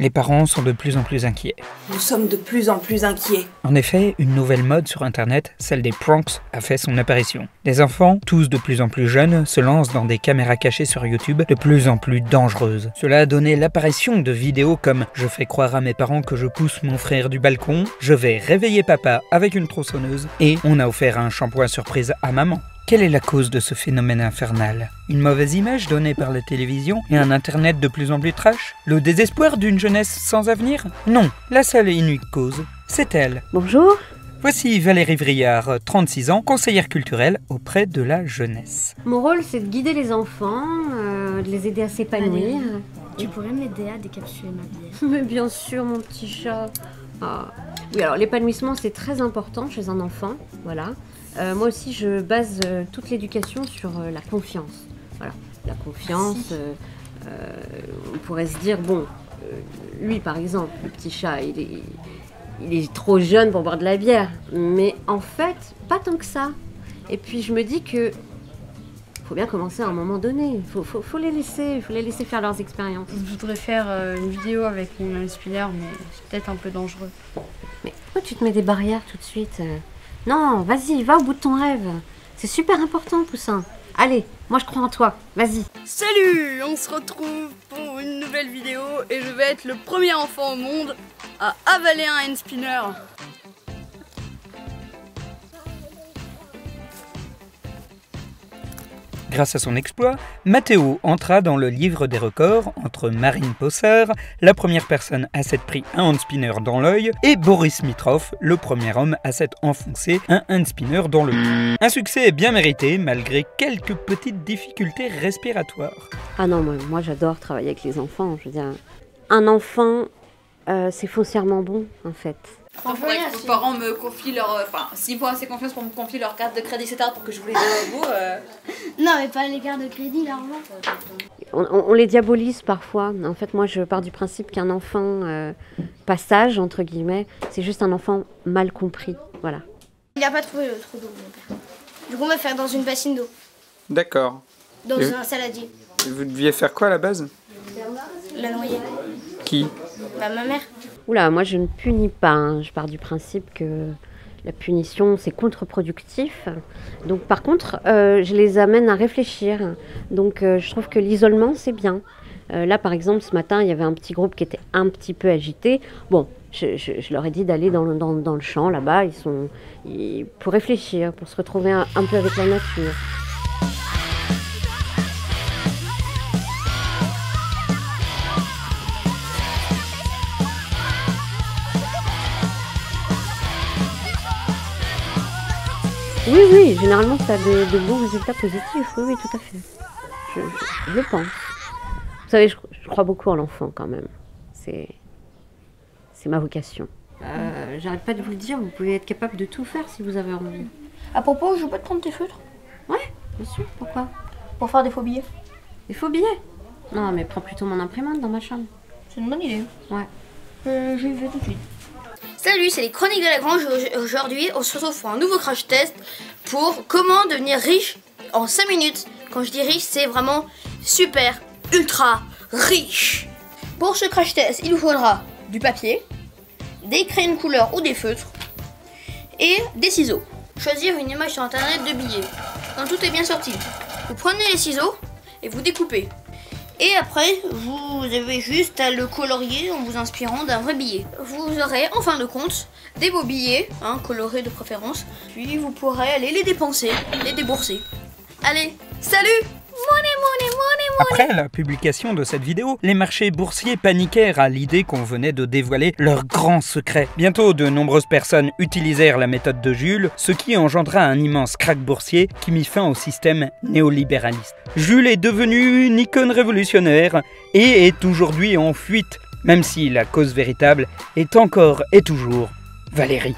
Les parents sont de plus en plus inquiets. Nous sommes de plus en plus inquiets. En effet, une nouvelle mode sur internet, celle des pranks, a fait son apparition. Les enfants, tous de plus en plus jeunes, se lancent dans des caméras cachées sur YouTube de plus en plus dangereuses. Cela a donné l'apparition de vidéos comme « Je fais croire à mes parents que je pousse mon frère du balcon »,« Je vais réveiller papa avec une tronçonneuse » et « On a offert un shampoing surprise à maman ». Quelle est la cause de ce phénomène infernal? Une mauvaise image donnée par la télévision et un internet de plus en plus trash? Le désespoir d'une jeunesse sans avenir? Non, la seule et unique cause, c'est elle. Bonjour. Voici Valérie Vriard, 36 ans, conseillère culturelle auprès de la jeunesse. Mon rôle, c'est de guider les enfants, de les aider à s'épanouir. Tu pourrais m'aider à décapsuler ma bière? Mais bien sûr, mon petit chat. Ah. Oui, alors l'épanouissement, c'est très important chez un enfant, voilà. Moi aussi, je base toute l'éducation sur la confiance. Voilà, la confiance, on pourrait se dire, bon, lui par exemple, le petit chat, il est trop jeune pour boire de la bière. Mais en fait, pas tant que ça. Et puis je me dis que faut bien commencer à un moment donné. Faut les laisser faire leurs expériences. Je voudrais faire une vidéo avec une spinner, mais c'est peut-être un peu dangereux. Mais pourquoi tu te mets des barrières tout de suite? Non, vas-y, va au bout de ton rêve. C'est super important, Poussin. Allez, moi je crois en toi, vas-y. Salut, on se retrouve pour une nouvelle vidéo et je vais être le premier enfant au monde à avaler un hand spinner. Grâce à son exploit, Mathéo entra dans le livre des records entre Marine Possard, la première personne à s'être pris un hand spinner dans l'œil, et Boris Mitrov, le premier homme à s'être enfoncé un hand spinner dans le cou. Un succès bien mérité malgré quelques petites difficultés respiratoires. Ah non, moi j'adore travailler avec les enfants. Je veux dire, un enfant, c'est foncièrement bon en fait. Enfin, faudrait que vos parents me confient leur... Enfin, s'ils font assez confiance pour me confier leur carte de crédit, etc. pour que je vous les donne à vous. Non, mais pas les cartes de crédit, l'argent. On les diabolise parfois. En fait, moi je pars du principe qu'un enfant passage, entre guillemets, c'est juste un enfant mal compris. Voilà. Il n'a pas trouvé le trou d'eau, mon père. Du coup, on va faire dans une bassine d'eau. D'accord. Dans un saladier. Et vous deviez faire quoi à la base? La noyer. Qui? Bah, ma mère. Oula, moi je ne punis pas, hein. Je pars du principe que la punition c'est contre-productif. Donc par contre, je les amène à réfléchir. Donc je trouve que l'isolement c'est bien. Là par exemple ce matin il y avait un petit groupe qui était un petit peu agité. Bon, je leur ai dit d'aller dans le champ là-bas, pour réfléchir, pour se retrouver un peu avec la nature. Oui, généralement ça a de bons résultats positifs, oui, tout à fait. Je le pense. Vous savez, je crois beaucoup en l'enfant quand même. C'est ma vocation. J'arrête pas de vous le dire, vous pouvez être capable de tout faire si vous avez envie. À propos, je peux te prendre tes feutres? Ouais, bien sûr, pourquoi? Pour faire des faux billets. Des faux billets? Non, mais prends plutôt mon imprimante dans ma chambre. C'est une bonne idée. Ouais. Je vais tout de suite. Salut, c'est les Chroniques de la Grange. Aujourd'hui, on se retrouve pour un nouveau crash test pour comment devenir riche en 5 minutes. Quand je dis riche, c'est vraiment super, ultra riche. Pour ce crash test, il nous faudra du papier, des crayons de couleur ou des feutres et des ciseaux. Choisir une image sur internet de billets. Quand tout est bien sorti, vous prenez les ciseaux et vous découpez. Et après, vous avez juste à le colorier en vous inspirant d'un vrai billet. Vous aurez, en fin de compte, des beaux billets, colorés de préférence. Puis vous pourrez aller les dépenser, les débourser. Allez, salut! Après la publication de cette vidéo, les marchés boursiers paniquèrent à l'idée qu'on venait de dévoiler leur grand secret. Bientôt, de nombreuses personnes utilisèrent la méthode de Jules, ce qui engendra un immense krach boursier qui mit fin au système néolibéraliste. Jules est devenu une icône révolutionnaire et est aujourd'hui en fuite, même si la cause véritable est encore et toujours Valérie.